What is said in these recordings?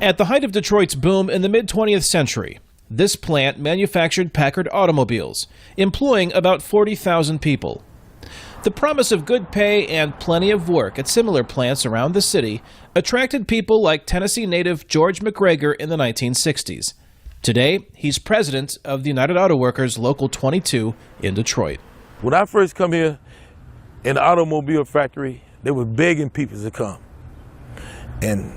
At the height of Detroit's boom in the mid-20th century, this plant manufactured Packard automobiles, employing about 40,000 people. The promise of good pay and plenty of work at similar plants around the city attracted people like Tennessee native George McGregor in the 1960s. Today, he's president of the United Auto Workers Local 22 in Detroit. When I first come here in the automobile factory, they were begging people to come. And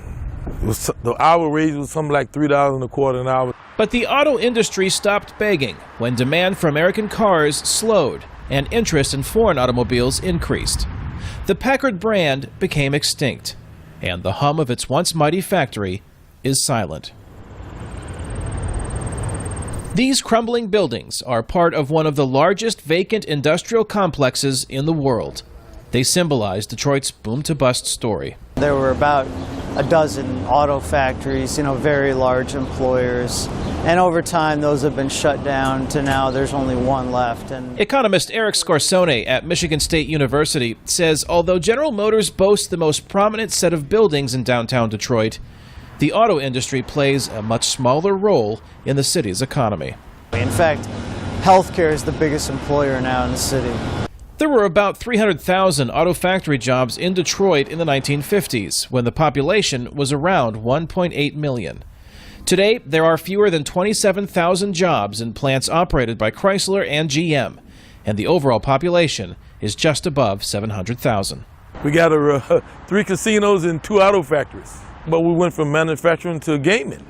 the hour raise was something like $3.25 an hour. But the auto industry stopped begging when demand for American cars slowed and interest in foreign automobiles increased. The Packard brand became extinct, and the hum of its once mighty factory is silent. These crumbling buildings are part of one of the largest vacant industrial complexes in the world. They symbolize Detroit's boom-to-bust story. There were about a dozen auto factories, very large employers. And over time, those have been shut down to now there's only one left. Economist Eric Scorsone at Michigan State University says although General Motors boasts the most prominent set of buildings in downtown Detroit, the auto industry plays a much smaller role in the city's economy. In fact, healthcare is the biggest employer now in the city. There were about 300,000 auto factory jobs in Detroit in the 1950s, when the population was around 1.8 million. Today, there are fewer than 27,000 jobs in plants operated by Chrysler and GM, and the overall population is just above 700,000. We got 3 casinos and 2 auto factories, but we went from manufacturing to gaming.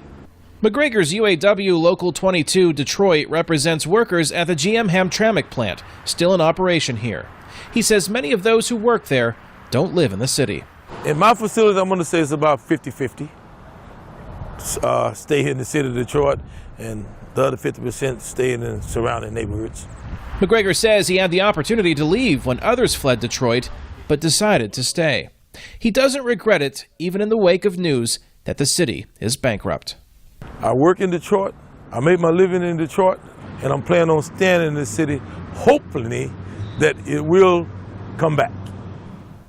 McGregor's UAW Local 22 Detroit represents workers at the GM Hamtramck plant, still in operation here. He says many of those who work there don't live in the city. In my facility, I'm going to say it's about 50-50. Stay here in the city of Detroit, and the other 50% stay in the surrounding neighborhoods. McGregor says he had the opportunity to leave when others fled Detroit, but decided to stay. He doesn't regret it, even in the wake of news that the city is bankrupt. I work in Detroit, I make my living in Detroit, and I'm planning on staying in the city, hopefully that it will come back.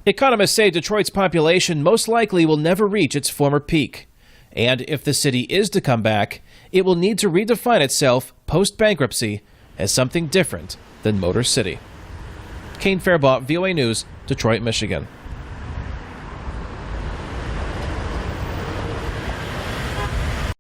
Economists say Detroit's population most likely will never reach its former peak. And if the city is to come back, it will need to redefine itself post-bankruptcy as something different than Motor City. Kane, Farabaugh, VOA News, Detroit, Michigan.